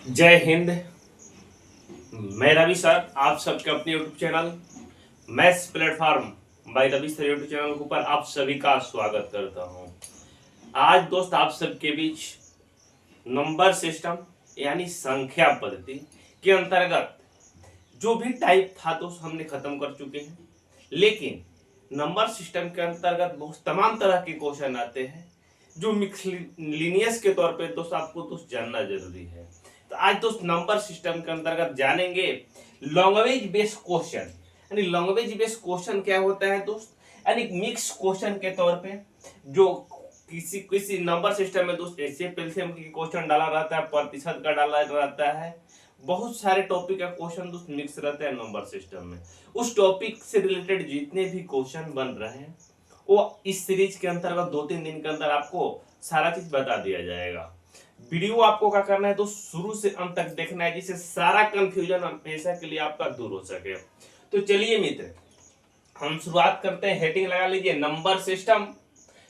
जय हिंद। मैं रवि सर, आप सबके अपने YouTube channel maths platform by Ravi sir YouTube channel के ऊपर आप सभी का स्वागत करता हूं। आज दोस्त आप सबके बीच नंबर सिस्टम यानी संख्या पद्धति के अंतर्गत जो भी टाइप था दोस्त हमने खत्म कर चुके हैं, लेकिन नंबर सिस्टम के अंतर्गत बहुत तमाम तरह के क्वेश्चन आते हैं जो मिक्स लीनियस के तौर पे दोस्त आपको दोस्त जानना जरूरी है। तो आज दोस्त नंबर सिस्टम के अंतर्गत जानेंगे लैंग्वेज बेस्ड क्वेश्चन। यानी लैंग्वेज बेस्ड क्वेश्चन क्या होता है दोस्त, यानी मिक्स क्वेश्चन के तौर पे जो किसी किसी नंबर सिस्टम में दोस्त ऐसे एलसीएम की क्वेश्चन डाला रहता है, प्रतिशत का डाला रहता है, बहुत सारे टॉपिक का क्वेश्चन दोस्त मिक्स रहता है नंबर सिस्टम में। उस टॉपिक से रिलेटेड जितने भी क्वेश्चन बन रहे हैं वो इस सीरीज के अंतर्गत 2-3 दिन के अंदर आपको सारा चीज बता दिया जाएगा। वीडियो आपको क्या करना है तो शुरू से अंत तक देखना है, जिससे सारा कंफ्यूजन हमेशा के लिए आपका दूर हो सके। तो चलिए मित्र, हम शुरुआत करते हैं। हेडिंग लगा लीजिए, नंबर सिस्टम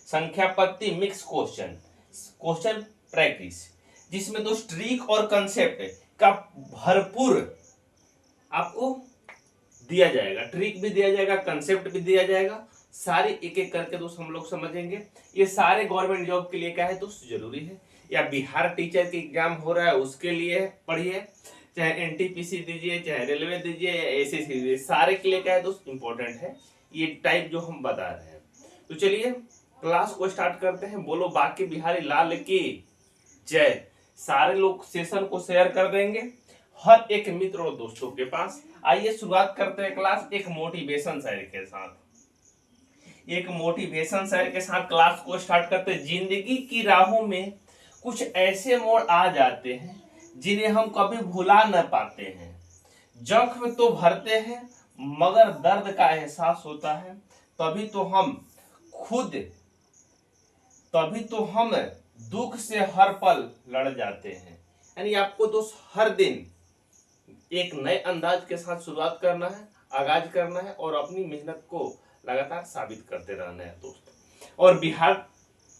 संख्या पद्धति मिक्स क्वेश्चन, क्वेश्चन प्रैक्टिस, जिसमें दो ट्रिक और कंसेप्ट का भरपूर आपको दिया जाएगा। ट्रिक भी दिया जाएगा, कंसेप्ट भी दिया जाएगा, सारे एक एक करके दोस्त हम लोग समझेंगे। ये सारे गवर्नमेंट जॉब के लिए क्या है दोस्त जरूरी है, या बिहार टीचर के एग्जाम हो रहा है उसके लिए पढ़िए, चाहे एनटीपीसी दीजिए, चाहे रेलवे दीजिए, या एसएससी दीजिए, सारे के लिए क्या है दोस्त इंपॉर्टेंट है ये टाइप जो हम बता रहे हैं। तो चलिए क्लास को स्टार्ट करते हैं। बोलो बाकी बिहारी लाल की जय। सारे लोग सेशन को शेयर कर देंगे हर एक मित्र और दोस्तों के पास। आइए शुरुआत करते हैं क्लास एक मोटिवेशन शेयर के साथ। एक मोटिवेशन शेयर के साथ क्लास को स्टार्ट करते हैं। जिंदगी की राहों में कुछ ऐसे मोड़ आ जाते हैं जिन्हें हम कभी भुला न पाते हैं। जख्म तो भरते हैं मगर दर्द का एहसास होता है, तभी तो हम दुख से हर पल लड़ जाते हैं। यानी आपको दोस्त हर दिन एक नए अंदाज के साथ शुरुआत करना है, आगाज करना है और अपनी मेहनत को लगातार साबित करते रहना है दोस्त। और बिहार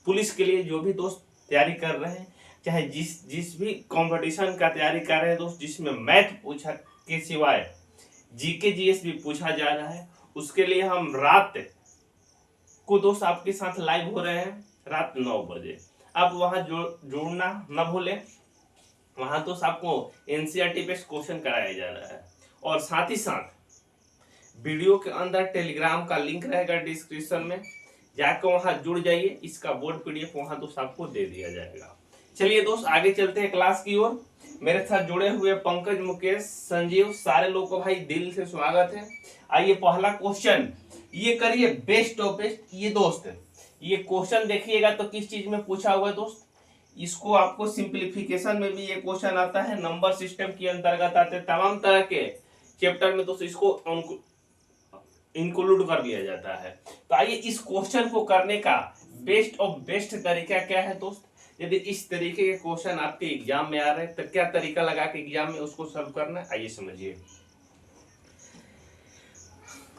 पुलिस के लिए जो भी दोस्त तैयारी कर रहे हैं, चाहे जिस भी कंपटीशन का तैयारी कर रहे हैं दोस्त, जिसमें मैथ पूछा के सिवाय जीके जीएस भी पूछा जा रहा है, उसके लिए हम रात को दोस्त आपके साथ लाइव हो रहे हैं रात 9 बजे। आप वहां जोड़ना न भूलें। वहां तो आपको एनसीईआरटी बेस्ड क्वेश्चन कराया जा रहा है, और साथ ही साथ वीडियो के अंदर टेलीग्राम का लिंक रहेगा डिस्क्रिप्शन में, जाकर वहां जुड़ जाइए। इसका बोर्ड पीडीएफ वहां दोस्त आपको दे दिया जाएगा। चलिए दोस्त आगे चलते हैं क्लास की ओर। मेरे साथ जुड़े हुए पंकज, मुकेश, संजीव, सारे लोगों को भाई दिल से स्वागत है। आइए पहला क्वेश्चन ये करिए, बेस्ट ऑफ बेस्ट। ये दोस्त ये क्वेश्चन देखिएगा तो किस चीज में पूछा हुआ है दोस्त, इसको आपको सिंप्लीफिकेशन में भी ये क्वेश्चन आता है, नंबर सिस्टम के अंतर्गत आते हैं, तमाम तरह के चैप्टर में दोस्त इसको इंक्लूड कर दिया जाता है। तो आइए इस क्वेश्चन को करने का बेस्ट ऑफ बेस्ट तरीका क्या है दोस्त। यदि इस तरीके के क्वेश्चन आपके एग्जाम में आ रहे हैं तो क्या तरीका लगा के एग्जाम में उसको सॉल्व करना है, आइए समझिए।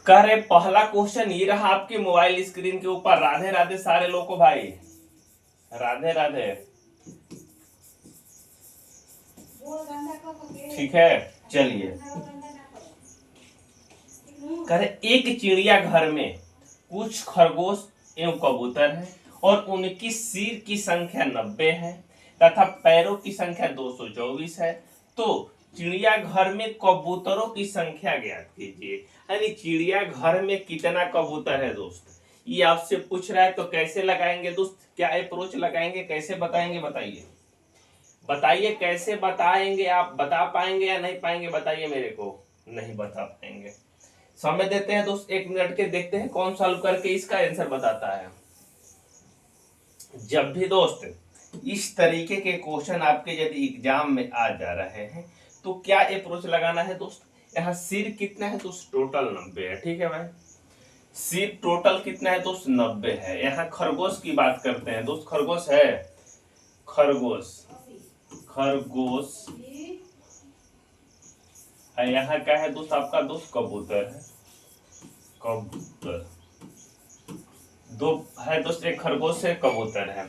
कह रहे पहला क्वेश्चन ये रहा आपके मोबाइल स्क्रीन के ऊपर। राधे राधे सारे लोगों को भाई, राधे राधे। ठीक है, चलिए। कह रहे एक चिड़िया घर में कुछ खरगोश एवं कबूतर है और उनकी सिर की संख्या 90 है तथा पैरों की संख्या 224 है, तो चिड़िया घर में कबूतरों की संख्या ज्ञात कीजिए। यानी चिड़िया घर में कितना कबूतर है दोस्त, ये आपसे पूछ रहा है। तो कैसे लगाएंगे दोस्त, क्या अप्रोच लगाएंगे, कैसे बताएंगे, बताइए बताइए कैसे बताएंगे। आप बता पाएंगे या नहीं पाएंगे, बताइए मेरे को। नहीं बता पाएंगे, समय देते हैं दोस्त 1 मिनट के, देखते हैं कौन सॉल्व करके इसका आंसर बताता है। जब भी दोस्त इस तरीके के क्वेश्चन आपके यदि एग्जाम में आ जा रहे हैं तो क्या अप्रोच लगाना है दोस्त। यहाँ सिर कितना है दोस्त, टोटल 90 है। ठीक है भाई, सिर टोटल कितना है दोस्त, 90 है। यहाँ खरगोश की बात करते हैं दोस्त, खरगोश है, खरगोश यहाँ क्या है दोस्त, आपका दोस्त कबूतर है, कबूतर दो है दोस्त, एक खरगोश है, कबूतर है।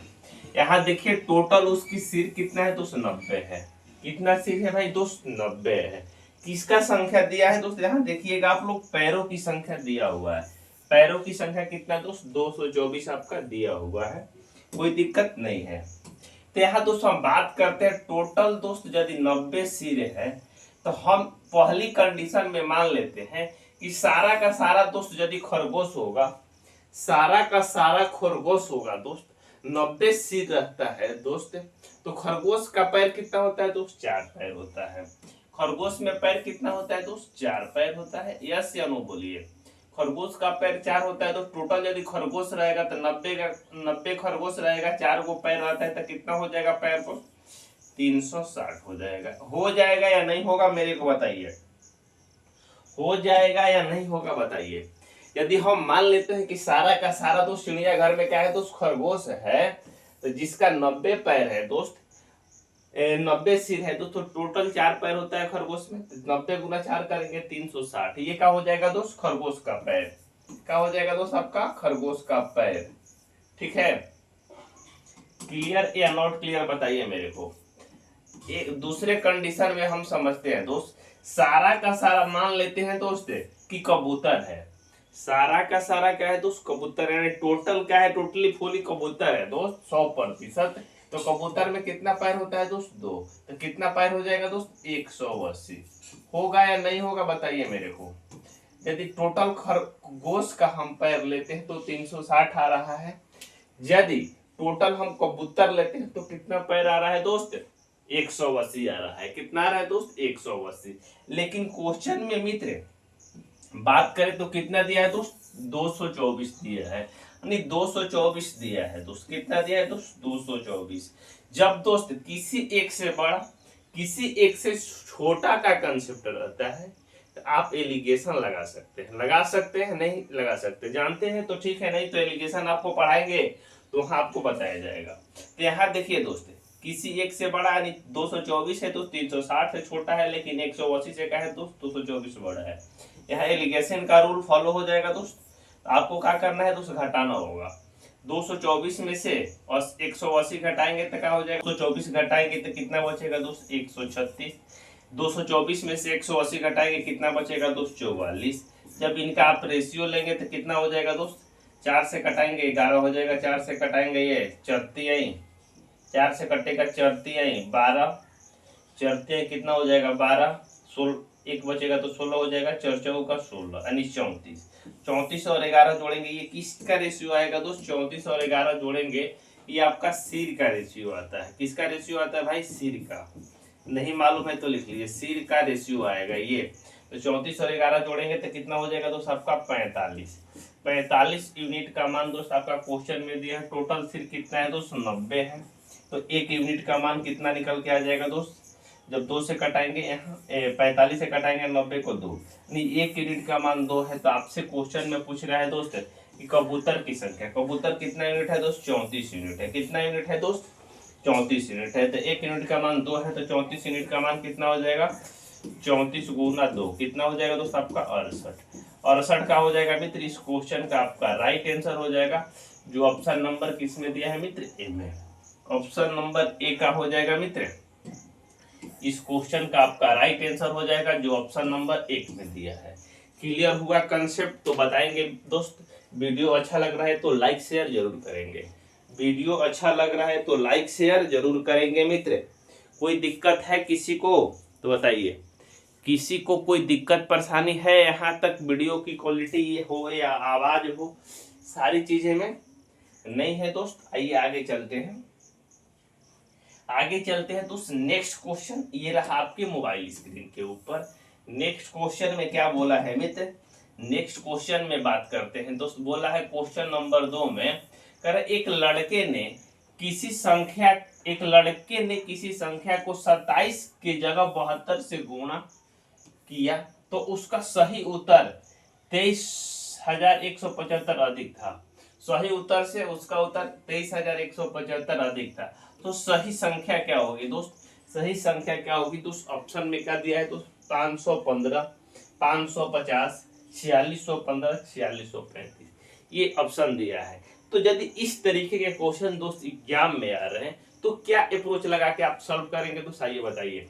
यहाँ देखिए टोटल उसकी सिर कितना है दोस्त, 90 है। कितना सिर है भाई दोस्त? 90 है। किसका संख्या दिया है दोस्त? यहाँ देखिएगा आप लोग, पैरों की संख्या दिया हुआ है। पैरों की संख्या कितना दोस्त? 224 आपका दिया हुआ है, कोई दिक्कत नहीं है। तो यहाँ दोस्तों हम बात करते हैं टोटल दोस्त, यदि 90 सिर है तो हम पहली कंडीशन में मान लेते हैं कि सारा का सारा दोस्त यदि खरगोश होगा, सारा का सारा खरगोश होगा दोस्त, 90 सिर रहता है दोस्त, तो खरगोश का पैर कितना होता है दोस्त? 4 पैर होता है। खरगोश में पैर कितना होता है दोस्त? 4 पैर होता है। यस या नो बोलिए। खरगोश का पैर 4 होता है तो टोटल यदि खरगोश रहेगा तो 90 खरगोश रहेगा, 4 को पैर रहता है तो कितना हो जाएगा पैर को? 360 हो जाएगा। हो जाएगा या नहीं होगा मेरे को बताइए, हो जाएगा या नहीं होगा बताइए। यदि हम मान लेते हैं कि सारा का सारा दोस्त चिड़ियाघर में क्या है दोस्त? खरगोश है, तो जिसका 90 पैर है दोस्त, 90 सिर है दोस्तों, टोटल 4 पैर होता है खरगोश में, 90 गुना 4 करेंगे 360। ये क्या हो जाएगा दोस्त? खरगोश का पैर। क्या हो जाएगा दोस्त आपका? खरगोश का पैर। ठीक है, क्लियर या नॉट क्लियर बताइए मेरे को। एक दूसरे कंडीशन में हम समझते हैं दोस्त, सारा का सारा मान लेते हैं दोस्त कि कबूतर है। सारा का सारा क्या है दोस्त? कबूतर, यानी टोटल क्या है? टोटली फुली कबूतर है दोस्त 100%। तो कबूतर में कितना पैर होता है दोस्त? 2। तो कितना पैर हो जाएगा दोस्त? 180। होगा या नहीं होगा बताइए मेरे को। यदि टोटल खरगोश का हम पैर लेते हैं तो 360 आ रहा है। यदि टोटल हम कबूतर लेते हैं तो कितना पैर आ रहा है दोस्त? 180 आ रहा है। कितना आ रहा है दोस्त? 180। लेकिन क्वेश्चन में मित्र बात करें तो कितना दिया है दोस्त? 224 दिया है, यानी 224 दिया है दोस्त। कितना दिया है दोस्त? 224। जब दोस्त किसी एक से बड़ा, किसी एक से छोटा का कंसेप्ट रहता है तो आप एलिगेशन लगा सकते हैं। लगा सकते हैं, नहीं लगा सकते जानते हैं तो ठीक है, नहीं तो एलिगेशन आपको पढ़ाएंगे तो वहां आपको बताया जाएगा। तो यहाँ देखिए दोस्त, किसी एक से बड़ा यानी 224 है तो 360 से छोटा है, लेकिन 180 से क्या है दोस्त? 224 बड़ा है। यहाँ एलिगेशन का रूल फॉलो हो जाएगा दोस्त। आपको क्या करना है दोस्त? घटाना होगा। 224 में से 180 घटाएंगे तो क्या हो जाएगा? 224 घटाएंगे तो कितना बचेगा दोस्त? 136। 224 में से 180 घटाएंगे कितना बचेगा दोस्त? 44। जब इनका आप रेशियो लेंगे तो कितना हो जाएगा दोस्त? 4 से कटाएंगे 11 हो जाएगा, 4 से कटाएंगे ये 34, 4 से कटेगा 34, 12, 34 कितना हो जाएगा? 12, 16, एक बचेगा तो 16 हो जाएगा, 4 4 का 16 यानी 34। 34 और 11 जोड़ेंगे, ये किसका रेशियो आएगा दोस्त? 34 और 11 जोड़ेंगे, ये आपका सिर का रेशियो आता है। किसका रेशियो आता है भाई? सिर का। नहीं मालूम है तो लिख लीजिए, सिर का रेशियो आएगा ये। तो 34 और 11 जोड़ेंगे तो कितना हो जाएगा दोस्त आपका? 45। 45 यूनिट का मान दोस्त आपका क्वेश्चन में दिया है। टोटल सिर कितना है दोस्त? 90 है। तो 1 यूनिट का मान कितना निकल के आ जाएगा दोस्त? जब 2 से कटाएंगे, यहाँ 45 से कटाएंगे 90 को 2, यानी 1 यूनिट का मान 2 है। तो आपसे क्वेश्चन में पूछ रहा है दोस्त कि कबूतर की संख्या, कबूतर कितना यूनिट है दोस्त? 34 यूनिट है। कितना यूनिट है दोस्त? 34 यूनिट है। तो 1 यूनिट का मान 2 है, तो 34 यूनिट का मान कितना हो जाएगा? 34 गुना 2 कितना हो जाएगा दोस्त आपका? 68। 68 का हो जाएगा मित्र इस क्वेश्चन का आपका राइट आंसर हो जाएगा, जो ऑप्शन नंबर किसमें दिया है मित्र? ए में। ऑप्शन नंबर ए का हो जाएगा मित्र इस क्वेश्चन का आपका राइट आंसर हो जाएगा, जो ऑप्शन नंबर 1 में दिया है। क्लियर हुआ कंसेप्ट? तो बताएंगे दोस्त। वीडियो अच्छा लग रहा है तो लाइक शेयर जरूर करेंगे। वीडियो अच्छा लग रहा है तो लाइक शेयर जरूर करेंगे मित्र। कोई दिक्कत है किसी को तो बताइए। किसी को कोई दिक्कत परेशानी है यहाँ तक? वीडियो की क्वालिटी हो या आवाज हो, सारी चीजें में नहीं है दोस्त। आइए आगे चलते हैं। आगे चलते हैं दोस्त। नेक्स्ट क्वेश्चन ये रहा आपके मोबाइल स्क्रीन के ऊपर। नेक्स्ट क्वेश्चन में क्या बोला है मित्र? नेक्स्ट क्वेश्चन में बात करते हैं दोस्त। बोला है क्वेश्चन नंबर 2 में, कर एक लड़के ने किसी संख्या को 27 की जगह 72 से गुणा किया तो उसका सही उत्तर 23,175 अधिक था। सही उत्तर से उसका उत्तर 23,175 अधिक था। तो सही संख्या क्या होगी दोस्त? सही संख्या क्या होगी दोस्त? ऑप्शन में क्या दिया है दोस्त? 515, 550, 4615, 4635, ये ऑप्शन दिया है। तो यदि इस तरीके के क्वेश्चन दोस्त एग्जाम में आ रहे हैं तो तो क्या अप्रोच लगा के आप सॉल्व करेंगे, तो आइए बताइए।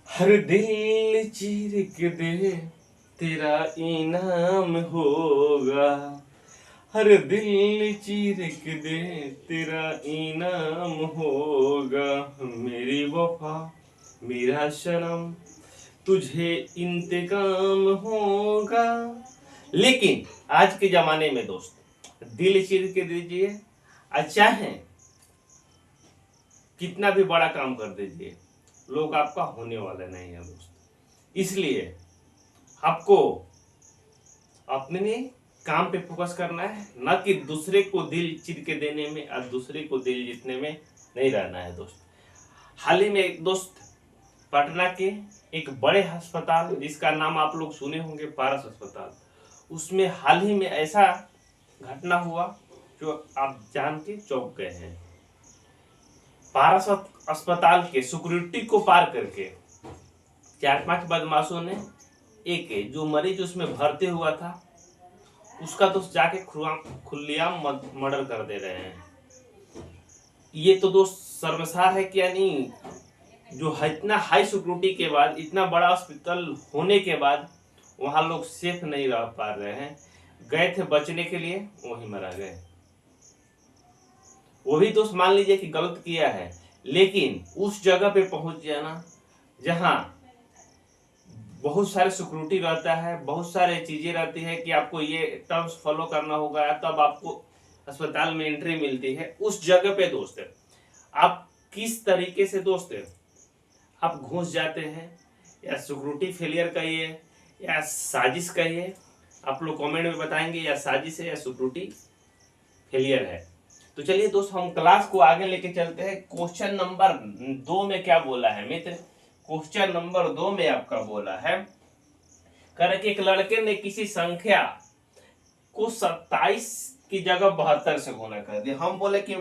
हर दिल चीर के दे तेरा इनाम होगा, हर दिल चीर के दे तेरा इनाम होगा, मेरी वफा मेरा शर्म तुझे इंतकाम होगा। लेकिन आज के जमाने में दोस्त दिल चीर के दीजिए, चाहे कितना भी बड़ा काम कर दीजिए, लोग आपका होने वाला नहीं है दोस्त। इसलिए आपको अपने काम पे फोकस करना है, न कि दूसरे को दिल चीर के देने में और दूसरे को दिल जीतने में नहीं रहना है दोस्त। हाल ही में एक दोस्त पटना के एक बड़े अस्पताल जिसका नाम आप लोग सुने होंगे, पारस अस्पताल, उसमें हाल ही में ऐसा घटना हुआ जो आप जान के चौंक गए हैं। पारस अस्पताल के सिक्योरिटी को पार करके 4-5 बदमाशों ने एक जो मरीज उसमें भर्ती हुआ था उसका दोस्त जाके खुलेआम मर्डर कर दे रहे हैं। ये तो दोस्त शर्मसार है कि यानी जो इतना हाई सिक्योरिटी के बाद, इतना बड़ा हॉस्पिटल होने के बाद वहां लोग सेफ नहीं रह पा रहे हैं। गए थे बचने के लिए, वहीं मरा गए। वो भी दोस्त मान लीजिए कि गलत किया है, लेकिन उस जगह पे पहुंच जाना जहां बहुत सारे सिक्योरिटी रहता है, बहुत सारे चीजें रहती है कि आपको ये टर्म्स फॉलो करना होगा, तब आपको अस्पताल में एंट्री मिलती है। उस जगह पे दोस्त आप किस तरीके से दोस्त आप घुस जाते हैं, या सिक्योरिटी फेलियर कहिए या साजिश कहिए, आप लोग कमेंट में बताएंगे या साजिश है या सिक्योरिटी फेलियर है। तो चलिए दोस्त हम क्लास को आगे लेके चलते हैं। क्वेश्चन नंबर 2 में क्या बोला है मित्र, क्वेश्चन नंबर 2 में आपका बोला है करके एक लड़के ने किसी संख्या को 27 की जगह 72 से गुना कर दिया। हम बोले कि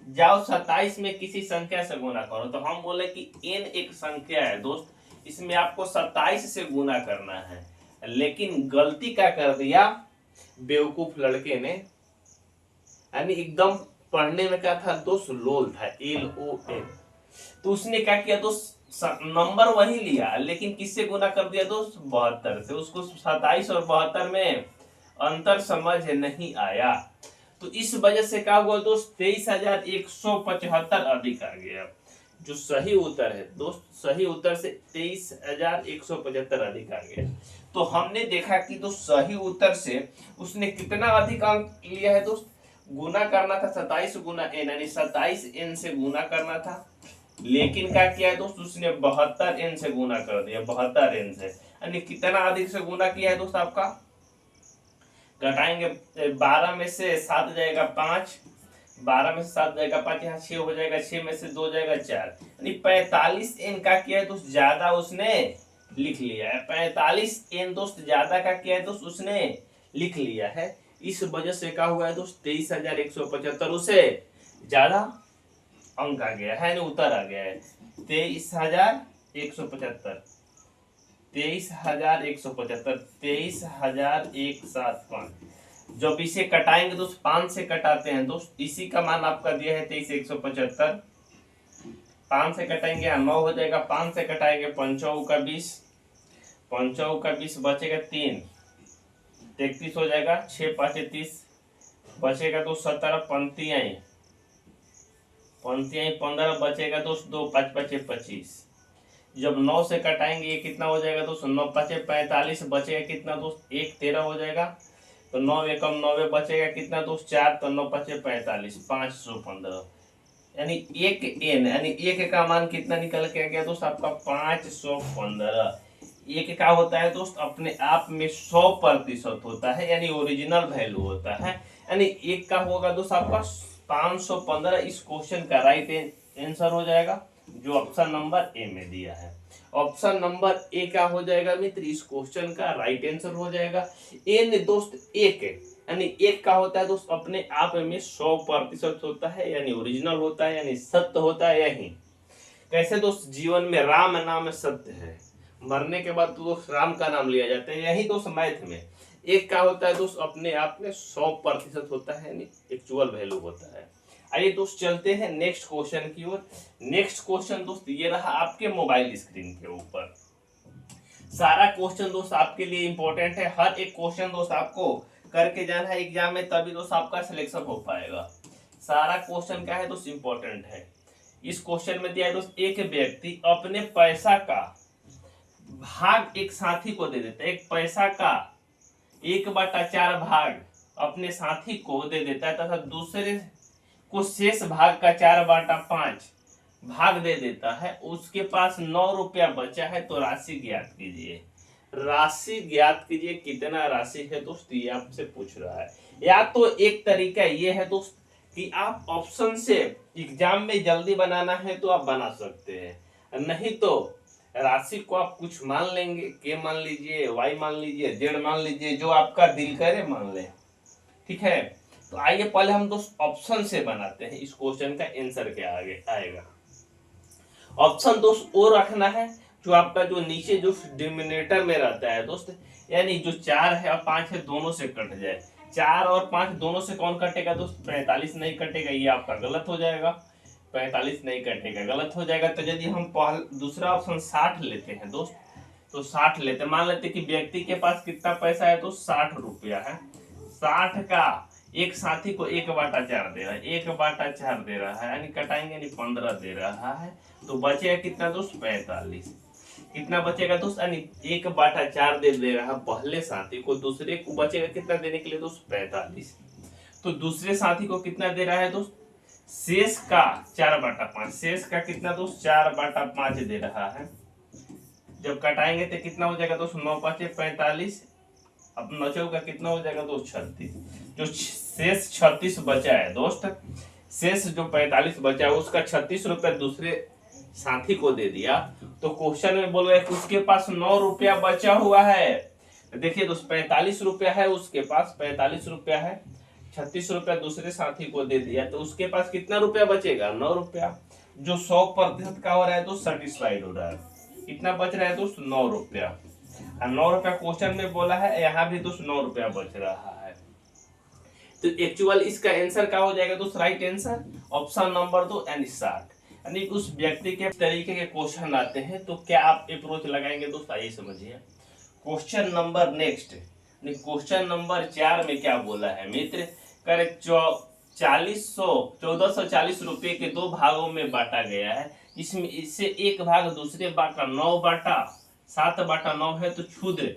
जाओ 27 में किसी संख्या से गुना करो, तो हम बोले कि n एक संख्या है दोस्त, इसमें आपको 27 से गुना करना है। लेकिन गलती क्या कर दिया बेवकूफ लड़के ने, यानी एकदम पढ़ने में क्या था दोस्त, लोल था, LOL। तो उसने क्या किया दोस्त, नंबर वही लिया लेकिन किससे गुना कर दिया दोस्त, 72 से। उसको 27 और 72 में अंतर समझ नहीं आया, तो इस वजह से क्या हुआ दोस्त, 23,175 अधिक आ गया। जो सही उत्तर है दोस्त, सही उत्तर से 23,175 अधिक आ गया। तो हमने देखा कि दोस्त सही उत्तर से उसने कितना अधिक अंक लिया है दोस्त, गुना करना था 27 गुना n, यानी 27 n से गुना करना था। लेकिन क्या किया है दोस्त, उसने 72 n से गुना कर दिया, 72 n से, यानी कितना अधिक से गुना किया है दोस्त। आपका घटाएंगे 12 में से 7 जाएगा 5, 12 में से 7 जाएगा 5, यहाँ 6 हो जाएगा, 6 में से 2 जाएगा 4, यानी 45 n का किया है दोस्त ज्यादा उसने लिख लिया है। 45 n दोस्त ज्यादा का किया है दोस्त उसने लिख लिया है। इस वजह से क्या हुआ है दोस्त, 23,175 उसे ज्यादा अंक आ गया है, उत्तर आ गया है 23,175, 23,175, 23,175। जब इसे कटाएंगे दोस्त, 5 से कटाते हैं दोस्त, इसी का मान आपका दिया है 23,175, 5 से कटाएंगे 9 हो जाएगा, 5 से कटाएंगे 5 का 20, 5 का 20 बचेगा 3, 33 हो जाएगा, 6 5 30 बचेगा दोस्त 17, पंक्तियां 15 बचेगा दोस्त, 2 5 5 25। जब 9 से कटाएंगे ये कितना हो जाएगा दोस्त, 9 5 45 बचेगा कितना दोस्त, 1 13 हो जाएगा। तो 9 एकम 9 बचेगा कितना दोस्त, 4, तो 9 5 45, 515, यानी 1 n, यानी 1 का मान कितना निकल के आ गया दोस्त आपका 515। एक क्या होता है दोस्त, अपने आप में 100% होता है, यानी ओरिजिनल वैल्यू होता है, यानी एक का होगा दोस्त आपका 515। इस क्वेश्चन का राइट आंसर हो जाएगा जो ऑप्शन नंबर ए में दिया है। ऑप्शन नंबर ए क्या हो जाएगा मित्र, इस क्वेश्चन का राइट आंसर हो जाएगा एन दोस्त। एक यानी एक का होता है दोस्त अपने आप में 100% होता है, यानी ओरिजिनल होता है, यानी सत्य होता है। यही कैसे दोस्त, जीवन में राम नाम सत्य है, मरने के बाद तो दोस्त राम का नाम लिया जाता है। यही दोस्त मैथ में एक क्या होता है दोस्त, अपने आप में 100% होता है, यानी एक्चुअल वैल्यू होता है। आइए दोस्त चलते हैं नेक्स्ट क्वेश्चन की ओर। नेक्स्ट क्वेश्चन दोस्त ये रहा आपके मोबाइल स्क्रीन के ऊपर। सारा क्वेश्चन दोस्त आपके लिए इंपॉर्टेंट है, हर एक क्वेश्चन दोस्त आपको करके जाना है एग्जाम में, तभी दोस्त आपका सिलेक्शन हो पाएगा। सारा क्वेश्चन क्या है दोस्त, इंपॉर्टेंट है। इस क्वेश्चन में दिया है दोस्त, एक व्यक्ति अपने पैसा का भाग एक साथी को दे देता है। एक पैसा का 1/4 भाग अपने साथी को दे देता है तथा दूसरे को शेष भाग का 4/5 भाग दे देता है। उसके पास 9 रुपया बचा है, तो राशि ज्ञात कीजिए। राशि ज्ञात कीजिए, कितना राशि है दोस्त, ये आपसे पूछ रहा है। या तो एक तरीका ये है दोस्त कि आप ऑप्शन से एग्जाम में जल्दी बनाना है तो आप बना सकते हैं, नहीं तो राशि को आप कुछ मान लेंगे, के मान लीजिए, वाई मान लीजिए, जेड मान लीजिए, जो आपका दिल करे मान ले। ठीक है, तो आइए पहले हम दोस्त ऑप्शन से बनाते हैं। इस क्वेश्चन का आंसर क्या आगे आएगा। ऑप्शन दोस्त वो रखना है जो आपका जो नीचे जो डिनोमिनेटर में रहता है दोस्त, यानी जो 4 है और 5 है दोनों से कट जाए। 4 और 5 दोनों से कौन कटेगा दोस्त, 45 नहीं कटेगा, ये आपका गलत हो जाएगा। 45 नहीं कटेगा, गलत हो जाएगा। तो यदि हम दूसरा ऑप्शन 60 लेते हैं दोस्त, तो 60 लेते, मान लेते कि व्यक्ति के पास कितना पैसा है तो 60 रुपया है। 60 का एक साथी को 1/4 दे रहा है, 1/4 दे रहा है, यानी कटाएंगे नहीं, 15 दे रहा है, तो बचेगा कितना दोस्त, 45। कितना बचेगा दोस्त, यानी 1/4 दे रहा है पहले साथी को, दूसरे को बचेगा कितना देने के लिए दोस्त, 45। तो दूसरे साथी को कितना दे रहा है दोस्त, शेष का 4/5, शेष का कितना दोस्त, 4/5 दे रहा है। जब कटाएंगे तो कितना हो जाएगा दोस्त, 9 5 45, अब 9 चौका कितना हो जाएगा दोस्त, 36। जो शेष 36 बचा है दोस्त, शेष जो 45 बचा है उसका 36 रुपया दूसरे साथी को दे दिया। तो क्वेश्चन में बोल रहे उसके पास 9 रुपया बचा हुआ है। देखिए दोस्त 45 रुपया है उसके पास, 45 रुपया है, 36 रुपया दूसरे साथी को दे दिया, तो उसके पास कितना रुपया बचेगा, 9 रुपया, जो 100% का हो रहा है तो सेटिस्फाइड हो रहा है। कितना बच रहा है दोस्त, 9 रुपया। 9 रुपया क्वेश्चन में बोला है, यहाँ भी दोस्त 9 रुपया बच रहा है। तो एक्चुअल इसका आंसर क्या हो जाएगा दोस्त, राइट आंसर ऑप्शन नंबर 2 यानी 60। यानी उस व्यक्ति के तरीके के क्वेश्चन आते हैं तो क्या आप अप्रोच लगाएंगे दोस्त, आइए समझिए। Question number next, question number 4 में क्या बोला है मित्र, करेक्ट 1440 रुपए के 2 भागों में बांटा गया है। इसमें इससे एक भाग दूसरे भाग का 9/7/9 है, तो क्षुद्र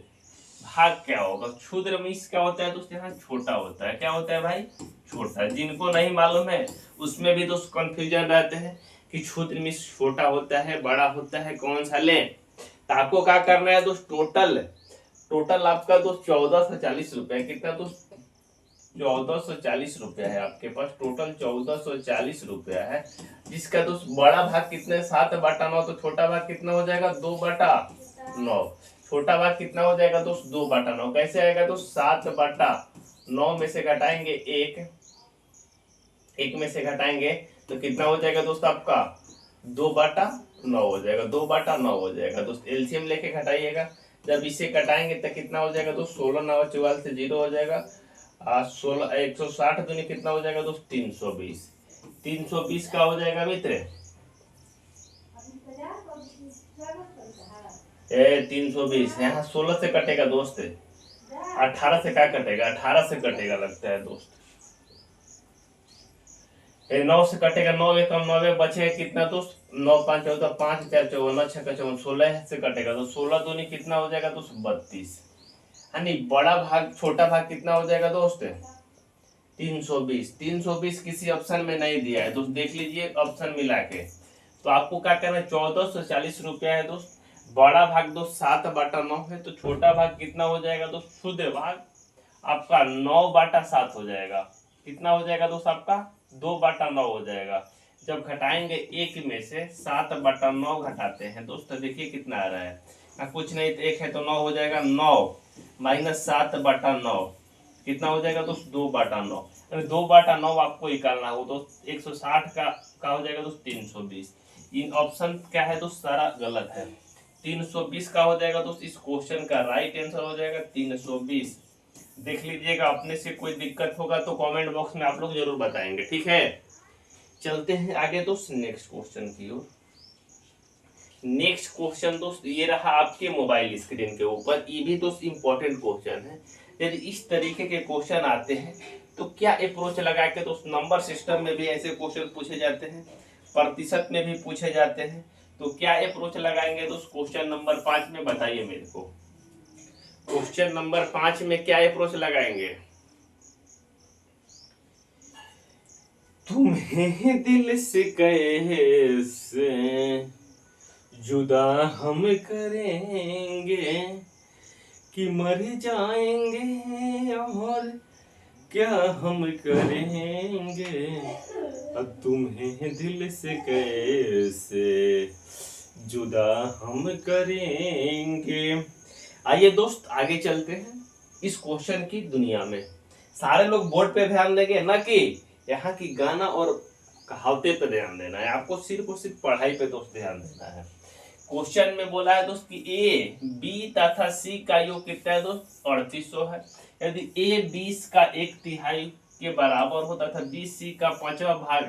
भाग क्या होगा। क्षुद्र मीन्स क्या होता है दोस्त, यहाँ छोटा होता है। क्या होता है भाई, छोटा। जिनको नहीं मालूम है उसमें भी दोस्त कंफ्यूजन रहते हैं कि क्षुद्र मीन्स छोटा होता है, बड़ा होता है, कौन सा लें। तो आपको क्या करना है दोस्त, टोटल आपका दोस्त 1440 रुपया, कितना दोस्त, 1440 रुपया है आपके पास, टोटल 1440 रुपया है, जिसका दोस्त बड़ा भाग कितने, 7/9, तो छोटा भाग कितना हो जाएगा, 2/9। छोटा भाग कितना हो जाएगा दोस्त, 2/9। कैसे आएगा दोस्त, 7/9 में से घटाएंगे एक में से घटाएंगे तो कितना हो जाएगा दोस्त आपका, 2/9 हो जाएगा, 2/9 हो जाएगा दोस्त। एलसीएम लेके घटाइएगा, जब इसे कटाएंगे तो कितना हो जाएगा दोस्त, 16 9 44 से 0 हो जाएगा। 16 160 दूनी कितना हो जाएगा दोस्त, 320। 320 का हो जाएगा मित्र, 320। यहाँ 16 से कटेगा दोस्त, 18 से क्या कटेगा, 18 से कटेगा लगता है दोस्त। 9 से कटेगा, 9 1 9 बचेगा कितना दोस्त, 9 5 14 5 4 54 6 54, 16 से कटेगा तो 16 दूनी कितना हो जाएगा दोस्त, 32। यानी बड़ा भाग छोटा भाग कितना हो जाएगा दोस्त, 320। 320 किसी ऑप्शन में नहीं दिया है दोस्त, देख लीजिए ऑप्शन मिला के। तो आपको क्या करना है, 1440 रुपया है दोस्त, बड़ा भाग दोस्त 7/9 है, तो छोटा भाग कितना हो जाएगा दोस्त, शुद्ध भाग आपका 9/7 हो जाएगा। कितना हो जाएगा दोस्त आपका, 2/9 हो जाएगा। जब घटाएंगे एक में से 7/9 घटाते हैं दोस्त, देखिए कितना आ रहा है, कुछ नहीं तो एक है तो 9 हो जाएगा, 9 माइनस 7/9 कितना हो जाएगा दोस्त, 2/9। 2/9 आपको निकालना हो तो 160 का हो जाएगा दोस्त 320। इन ऑप्शन क्या है दोस्त, सारा गलत है। 320 का हो जाएगा दोस्त, इस क्वेश्चन का राइट आंसर हो जाएगा 320। देख लीजिएगा, अपने से कोई दिक्कत होगा तो कमेंट बॉक्स में आप लोग जरूर बताएंगे, ठीक है। चलते हैं आगे दोस्त नेक्स्ट क्वेश्चन की ओर। नेक्स्ट क्वेश्चन दोस्त ये रहा आपके मोबाइल स्क्रीन के ऊपर। ये भी दोस्त इंपॉर्टेंट क्वेश्चन है। यदि इस तरीके के क्वेश्चन आते हैं तो क्या अप्रोच लगा के दोस्त, नंबर सिस्टम में भी ऐसे क्वेश्चन पूछे जाते हैं, प्रतिशत में भी पूछे जाते हैं, तो क्या अप्रोच लगाएंगे दोस्त क्वेश्चन नंबर 5 में, बताइए मेरे को। क्वेश्चन नंबर 5 में क्या अप्रोच लगाएंगे। तुम्हें दिल से कैसे जुदा हम करेंगे कि मर जाएंगे और क्या हम करेंगे, अब तुम्हें दिल से कैसे जुदा हम करेंगे। आइए दोस्त आगे चलते हैं इस क्वेश्चन की दुनिया में। सारे लोग बोर्ड पे ध्यान देंगे, ना कि यहाँ की गाना और कहावते पे ध्यान देना है। आपको सिर्फ और सिर्फ पढ़ाई पे दोस्त ध्यान देना है। क्वेश्चन में बोला है दोस्त कि ए बी तथा सी का योग कितना है दोस्त, 3800 है। यदि ए 20 का 1/3 के बराबर हो तथा बी सी का 5वां भाग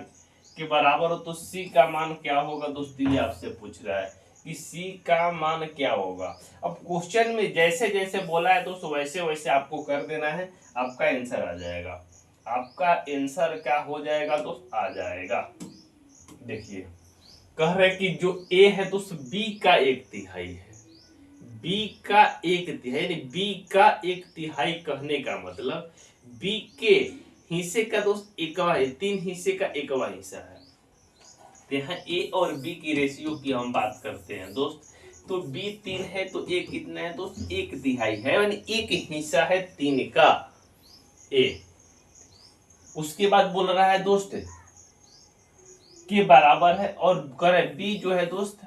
के बराबर हो तो सी का मान क्या होगा दोस्त, ये आपसे पूछ रहा है कि सी का मान क्या होगा। अब क्वेश्चन में जैसे जैसे बोला है दोस्त वैसे वैसे आपको कर देना है, आपका आंसर आ जाएगा। आपका आंसर क्या हो जाएगा दोस्त, आ जाएगा। देखिए कह रहे कि जो ए है दोस्त बी का 1/3 है, बी का 1/3 यानी बी का 1/3 कहने का मतलब बी के हिस्से का दोस्त एकवा है, 3 हिस्से का एकवा हिस्सा है। तो यहाँ ए और बी की रेशियो की हम बात करते हैं दोस्त, तो बी 3 है तो ए कितना है दोस्त, 1/3 है, यानी एक हिस्सा है 3 का ए। उसके बाद बोल रहा है दोस्त के बराबर है, और करे बी जो है दोस्त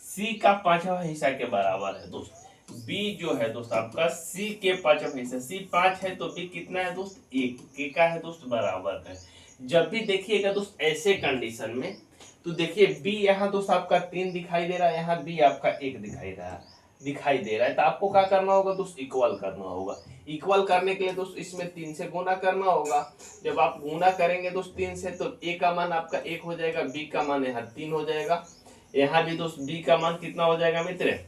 सी का 5वां हिस्सा के बराबर है दोस्त। बी जो है दोस्त आपका सी के 5वां हिस्सा, सी 5 है तो बी कितना है दोस्त, 1 के का है दोस्त बराबर है। जब भी देखिएगा दोस्त ऐसे कंडीशन में तो देखिए बी यहाँ दोस्त आपका 3 दिखाई दे रहा है, यहाँ बी आपका 1 दिखाई दे रहा है, तो आपको क्या करना होगा दोस्त, इक्वल करना होगा। इक्वल करने के लिए दोस्त इसमें 3 से गुना करना होगा। जब आप गुना करेंगे दोस्त 3 से तो ए का मान आपका 1 हो जाएगा, बी का मान यहाँ 3 हो जाएगा। यहाँ भी दोस्त बी का मान कितना हो जाएगा मित्र,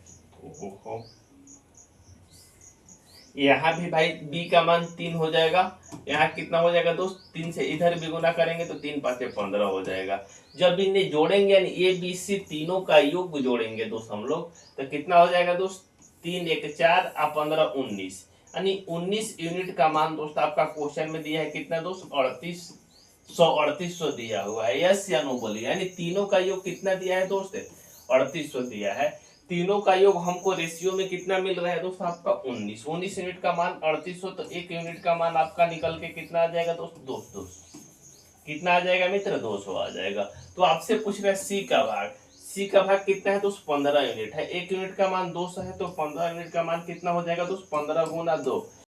यहाँ भी भाई बी का मान 3 हो जाएगा। यहाँ कितना हो जाएगा दोस्त, 3 से इधर भी गुना करेंगे तो 3 5 15 हो जाएगा। जब इन्हें जोड़ेंगे यानी ए बी सी तीनों का योग जोड़ेंगे दोस्त हम लोग, तो कितना हो जाएगा दोस्त, 3 1 4 और 15 19, यानी 19 यूनिट का मान दोस्त आपका क्वेश्चन में दिया है कितना दोस्त, 3800 दिया हुआ है। यस या नो बोलिए, यानी तीनों का योग कितना दिया है दोस्त, 3800 दिया है। तीनों का योग हमको रेशियो में कितना मिल रहा है दोस्त, आपका 19 यूनिट का मान 3800, तो 1 यूनिट का मान आपका निकल के कितना आ जाएगा दोस्त, 200। कितना आ जाएगा मित्र, 200 आ जाएगा। तो आपसे पूछ रहा है सी का भाग, सी का भाग कितना है दोस्त, 15 यूनिट है। 1 यूनिट का मान 200 है तो 15 यूनिट का मान कितना हो जाएगा दोस्त, 15 गुना 2।